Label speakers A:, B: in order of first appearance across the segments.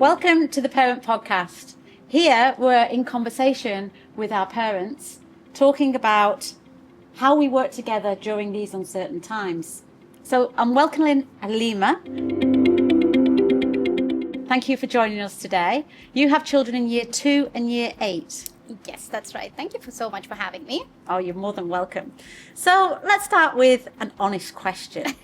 A: Welcome to the Parent Podcast. Here we're in conversation with our parents, talking about how we work together during these uncertain times. So I'm welcoming Halima. Thank you for joining us today. You have children in year 2 and year 8.
B: Yes, that's right. Thank you so much for having me.
A: Oh, you're more than welcome. So let's start with an honest question.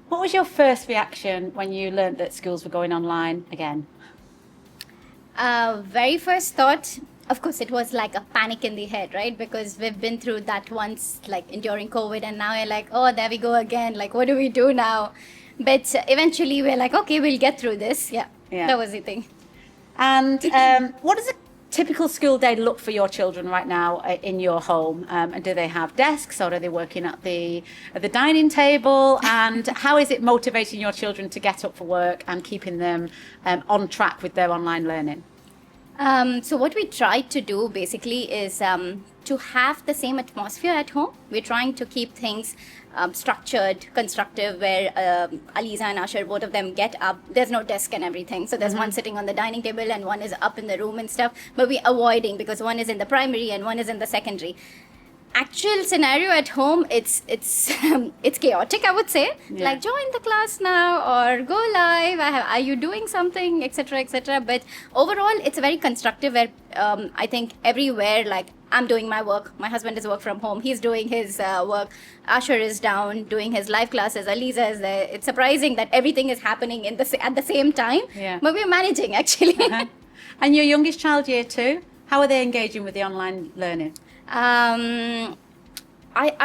A: What was your first reaction when you learned that schools were going online again?
B: Very first thought, of course, it was like a panic in the head, right? Because we've been through that once, like during COVID, and now you're like, oh, there we go again. Like, what do we do now? But eventually we're like, okay, we'll get through this. Yeah. That was the thing.
A: And what does a typical school day look for your children right now in your home? And do they have desks, or are they working at the dining table? And how is it motivating your children to get up for work and keeping them on track with their online learning?
B: So what we try to do basically is to have the same atmosphere at home. We're trying to keep things structured, constructive, where Aliza and Asher, both of them get up. There's no desk and everything. So there's one sitting on the dining table and one is up in the room and stuff. But we're avoiding because one is in the primary and one is in the secondary. Actual scenario at home, it's chaotic, I would say.
A: Yeah.
B: Like, join the class now or go live. Are you doing something, etc., etc. But overall, it's very constructive. Where I think everywhere, like, I'm doing my work. My husband is work from home. He's doing his work. Asher is down doing his live classes. Aliza is there. It's surprising that everything is happening at the same time.
A: Yeah.
B: But we're managing, actually.
A: And your youngest child, year 2, how are they engaging with the online learning?
B: I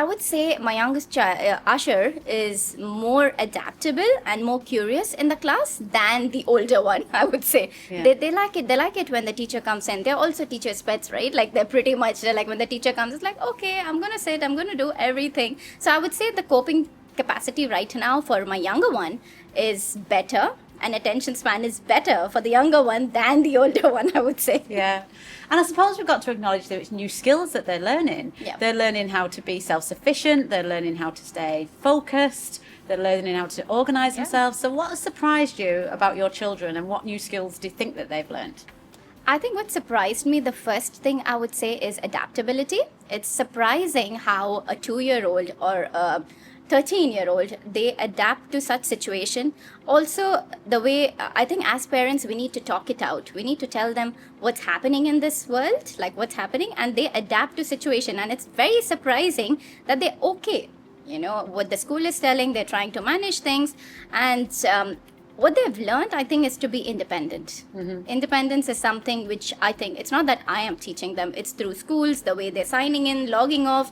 B: would say my youngest child, Asher, is more adaptable and more curious in the class than the older one, I would say.
A: Yeah.
B: They like it. They like it when the teacher comes in. They're also teachers' pets, right? Like, they're pretty much like, when the teacher comes, it's like, okay, I'm going to sit, I'm going to do everything. So I would say the coping capacity right now for my younger one is better. And attention span is better for the younger one than the older one, I would say.
A: Yeah. And I suppose we've got to acknowledge that it's new skills that they're learning.
B: Yeah.
A: They're learning how to be self-sufficient. They're learning how to stay focused. They're learning how to organise themselves. So what has surprised you about your children, and what new skills do you think that they've learned?
B: I think what surprised me, the first thing I would say, is adaptability. It's surprising how a 2-year-old or a 13-year-old, they adapt to such situation. Also, the way, I think as parents, we need to talk it out. We need to tell them what's happening in this world, like what's happening, and they adapt to situation. And it's very surprising that they're okay. You know, what the school is telling, they're trying to manage things. And what they've learned, I think, is to be independent. Independence is something which I think, it's not that I am teaching them. It's through schools, the way they're signing in, logging off,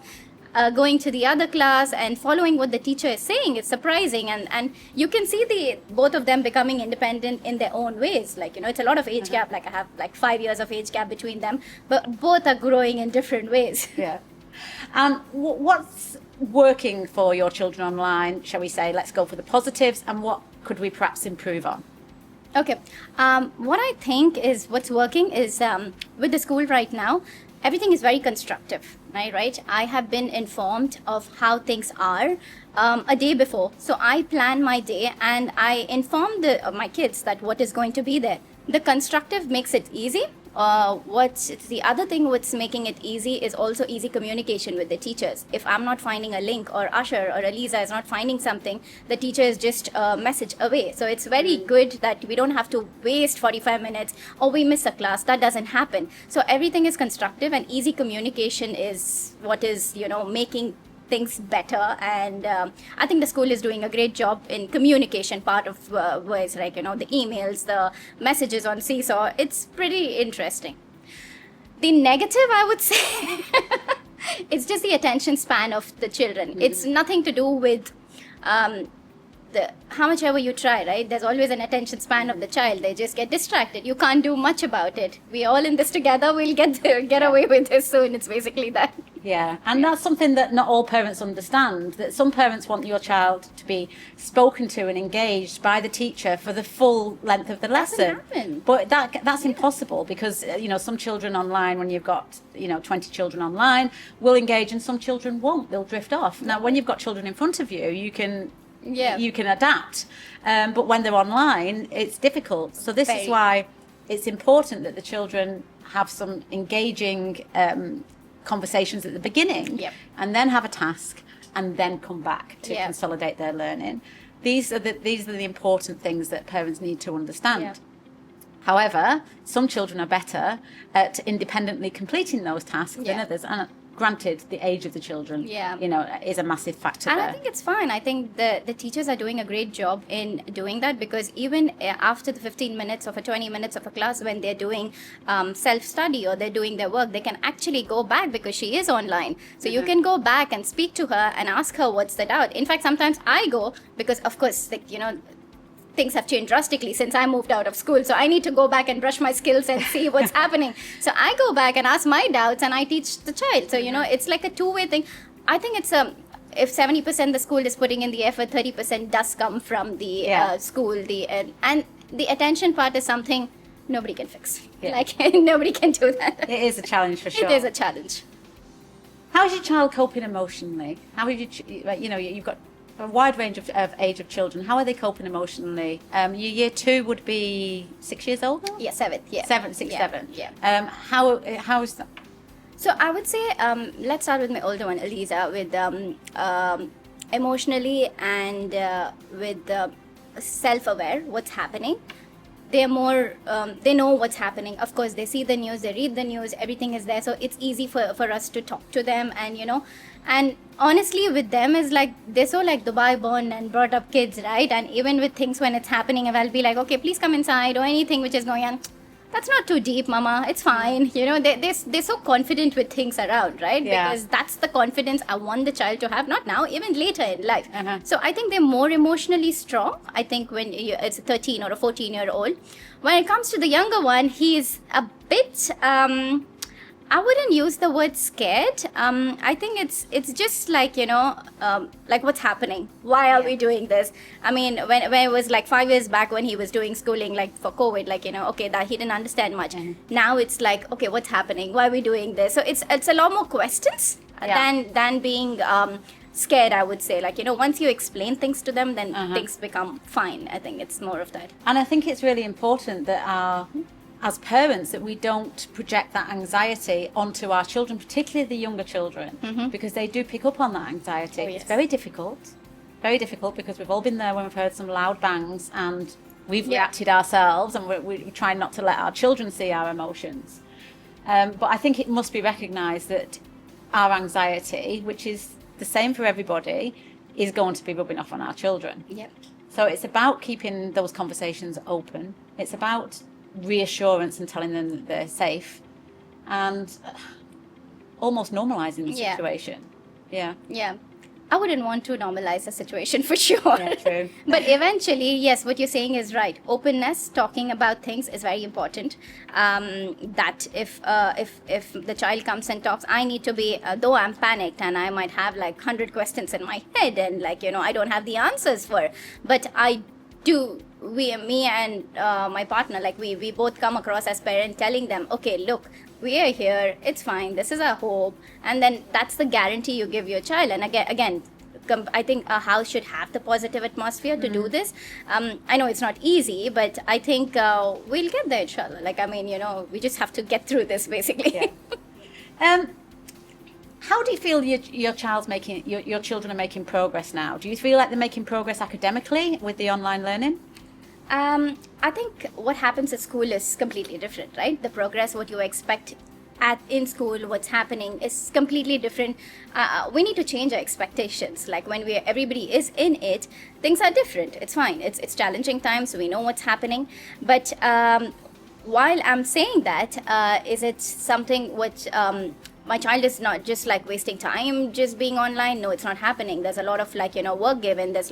B: going to the other class and following what the teacher is saying. It's surprising, and you can see both of them becoming independent in their own ways. Like, you know, it's a lot of age gap. Like, I have like 5 years of age gap between them, but both are growing in different ways.
A: Yeah. What's working for your children online, shall we say? Let's go for the positives, and what could we perhaps improve on?
B: Okay. What I think is what's working is with the school right now, everything is very constructive, right? I have been informed of how things are a day before. So I plan my day and I inform my kids that what is going to be there. The constructive makes it easy. What's the other thing what's making it easy is also easy communication with the teachers. If I'm not finding a link, or Asher or Aliza is not finding something, the teacher is just a message away. So it's very good that we don't have to waste 45 minutes or we miss a class. That doesn't happen. So everything is constructive, and easy communication is what is, you know, making things better. And I think the school is doing a great job in communication part of ways, like, you know, the emails, the messages on Seesaw. It's pretty interesting. The negative, I would say, it's just the attention span of the children. It's nothing to do with how much ever you try, right? There's always an attention span of the child. They just get distracted. You can't do much about it. We all in this together. We'll get away with this soon. It's basically that.
A: Yeah, and that's something that not all parents understand, that some parents want your child to be spoken to and engaged by the teacher for the full length of the lesson.
B: Doesn't happen.
A: But that's impossible, because you know, some children online, when you've got 20 children online, will engage and some children won't. They'll drift off. Now, when you've got children in front of you, you can
B: Yeah.
A: you can adapt. But when they're online, it's difficult. So this is
B: Very.
A: why it's important that the children have some engaging conversations at the beginning,
B: Yep.
A: and then have a task, and then come back to
B: Yeah.
A: consolidate their learning. These are the important things that parents need to understand.
B: Yeah.
A: However, some children are better at independently completing those tasks than
B: Yeah.
A: others. And granted, the age of the children,
B: Yeah.
A: is a massive factor
B: And
A: there.
B: I think it's fine. I think the teachers are doing a great job in doing that, because even after the 15 minutes of a 20 minutes of a class, when they're doing self-study or they're doing their work, they can actually go back because she is online. So you can go back and speak to her and ask her what's the doubt. In fact, sometimes I go because, of course, things have changed drastically since I moved out of school. So I need to go back and brush my skills and see what's happening. So I go back and ask my doubts and I teach the child. So, it's like a two-way thing. I think it's if 70% the school is putting in the effort, 30% does come from the school. And the attention part is something nobody can fix.
A: Yeah.
B: Like nobody can do that.
A: It is a challenge for sure.
B: It is a challenge.
A: How is your child coping emotionally? How have you've got a wide range of age of children. How are they coping emotionally? Your year 2 would be 6 years old now?
B: Yeah, 7th. Yeah.
A: 7, 6,
B: Yeah,
A: 7.
B: yeah.
A: How is that?
B: So I would say, let's start with my older one, Eliza, with emotionally and with self-aware what's happening. They're more, they know what's happening. Of course, they see the news, they read the news, everything is there. So it's easy for us to talk to them. And honestly, with them is like, they're so like Dubai born and brought up kids, right? And even with things when it's happening, I'll be like, okay, please come inside, or anything which is going on. That's not too deep, mama. It's fine. They're so confident with things around, right?
A: Yeah.
B: Because that's the confidence I want the child to have, not now, even later in life.
A: Uh-huh.
B: So I think they're more emotionally strong. I think when it's a 13 or a 14-year-old. When it comes to the younger one, he's a bit, I wouldn't use the word scared. I think it's just like, like what's happening? Why are we doing this? I mean, when it was like 5 years back when he was doing schooling, like for COVID, like, okay, that he didn't understand much.
A: Mm-hmm.
B: Now it's like, okay, what's happening? Why are we doing this? So it's a lot more questions than being scared, I would say. Like, once you explain things to them, then things become fine. I think it's more of that.
A: And I think it's really important that as parents, that we don't project that anxiety onto our children, particularly the younger children, because they do pick up on that anxiety.
B: Oh, yes.
A: It's very difficult because we've all been there when we've heard some loud bangs and we've reacted ourselves, and we try not to let our children see our emotions. But I think it must be recognised that our anxiety, which is the same for everybody, is going to be rubbing off on our children.
B: Yep.
A: So it's about keeping those conversations open. It's about reassurance and telling them that they're safe, and almost normalizing the situation. Yeah.
B: I wouldn't want to normalize the situation for sure.
A: Yeah, true.
B: But eventually, yes, what you're saying is right. Openness, talking about things is very important. That if the child comes and talks, I need to be, though I'm panicked and I might have like 100 questions in my head and like, I don't have the answers for, but I do. Me and my partner, like we both come across as parents telling them, okay, look, we are here, it's fine, this is our hope. And then that's the guarantee you give your child. And again, I think a house should have the positive atmosphere to do this. I know it's not easy, but I think we'll get there, inshallah. Like, I mean, we just have to get through this, basically.
A: Yeah. How do you feel your children are making progress now? Do you feel like they're making progress academically with the online learning?
B: I think what happens at school is completely different, right? The progress, what you expect in school, what's happening is completely different. We need to change our expectations. Like when everybody is in it, things are different. It's fine. It's challenging times. We know what's happening. But while I'm saying that, is it something which my child is not just like wasting time just being online? No, it's not happening. There's a lot of like, work given. There's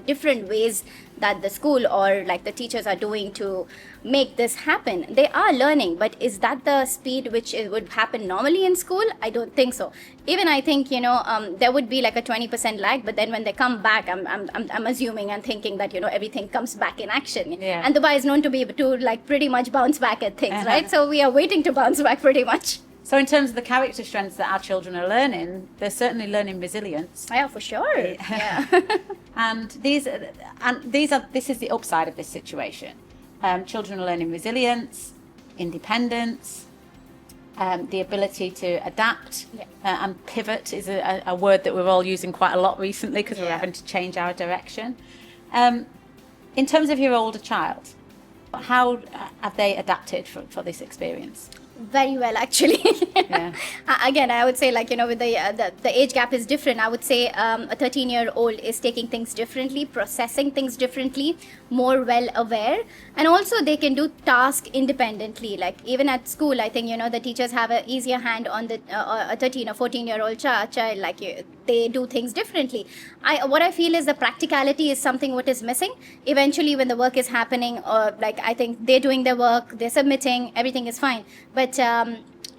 B: different ways that the school or like the teachers are doing to make this happen. They are learning, but is that the speed which it would happen normally in school? I don't think so. Even I think, there would be like a 20% lag, but then when they come back, I'm assuming and thinking that, everything comes back in action.
A: Yeah.
B: And Dubai is known to be able to like pretty much bounce back at things, right? So we are waiting to bounce back pretty much.
A: So in terms of the character strengths that our children are learning, they're certainly learning resilience.
B: Yeah, for sure. Yeah.
A: And this is the upside of this situation. Children are learning resilience, independence, the ability to adapt, and pivot is a word that we're all using quite a lot recently because we're having to change our direction. In terms of your older child, how have they adapted for this experience?
B: Very well, actually.
A: Yeah.
B: Again, I would say, like, with the age gap is different. I would say a 13-year-old is taking things differently, processing things differently, more well aware, and also they can do tasks independently. Like even at school, I think the teachers have an easier hand on the a 13 or 14-year-old child. Like they do things differently. What I feel is the practicality is something what is missing. Eventually, when the work is happening, or like I think they're doing their work, they're submitting, everything is fine. But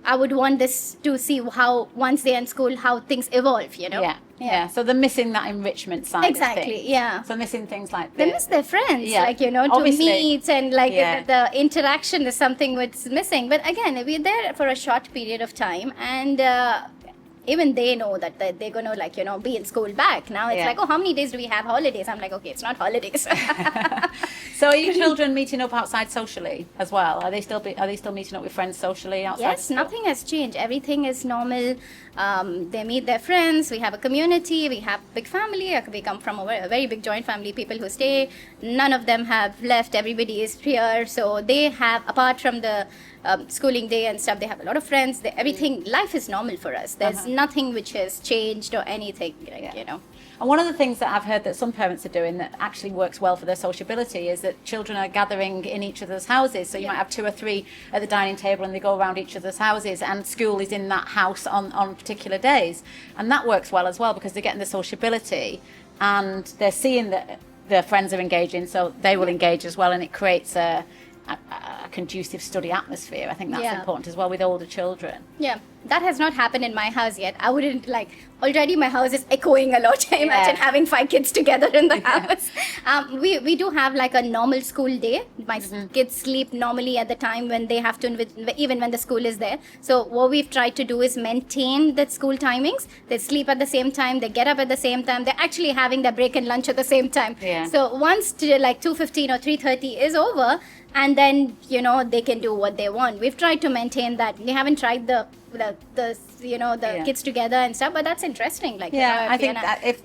B: I would want this to see how once they're in school, how things evolve.
A: Yeah. So they're missing that enrichment side.
B: Exactly.
A: Of things.
B: Yeah.
A: So missing things like
B: they miss their friends,
A: Yeah.
B: like to
A: Obviously.
B: meet and like the interaction is something what's missing. But again, we're there for a short period of time, and even they know that they're going to be in school back. Now it's like, oh, how many days do we have holidays? I'm like, okay, it's not holidays.
A: So are your children meeting up outside socially as well? Are they still meeting up with friends socially outside?
B: Yes,
A: school?
B: nothing has changed. Everything is normal. They meet their friends. We have a community. We have big family. We come from a very big joint family. People who stay. None of them have left. Everybody is here. So they have, apart from the schooling day and stuff, they have a lot of friends. Everything, life is normal for us. There's nothing which has changed or anything.
A: And one of the things that I've heard that some parents are doing that actually works well for their sociability is that children are gathering in each other's houses. So you might have 2 or 3 at the dining table and they go around each other's houses, and school is in that house on particular days. And that works well as well because they're getting the sociability and they're seeing that their friends are engaging, so they will engage as well, and it creates a conducive study atmosphere. I think that's important as well with older children.
B: Yeah, that has not happened in my house yet. I wouldn't already my house is echoing a lot. Imagine having 5 kids together in the house. We do have like a normal school day. My kids sleep normally at the time when they have to, even when the school is there. So what we've tried to do is maintain the school timings. They sleep at the same time, they get up at the same time, they're actually having their break and lunch at the same time. So once 2:15 or 3:30 is over, and then they can do what they want. We've tried to maintain that. We haven't tried the kids together and stuff, but that's interesting.
A: I think that if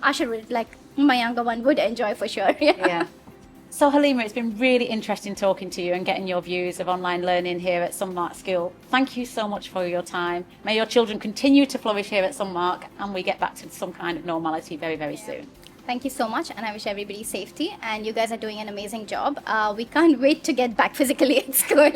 B: Asher would, my younger one would enjoy for sure.
A: So Halima, it's been really interesting talking to you and getting your views of online learning here at Sunmarke School. Thank you so much for your time. May your children continue to flourish here at Sunmarke, and we get back to some kind of normality very, very soon.
B: Thank you so much, and I wish everybody safety, and you guys are doing an amazing job. We can't wait to get back physically at school.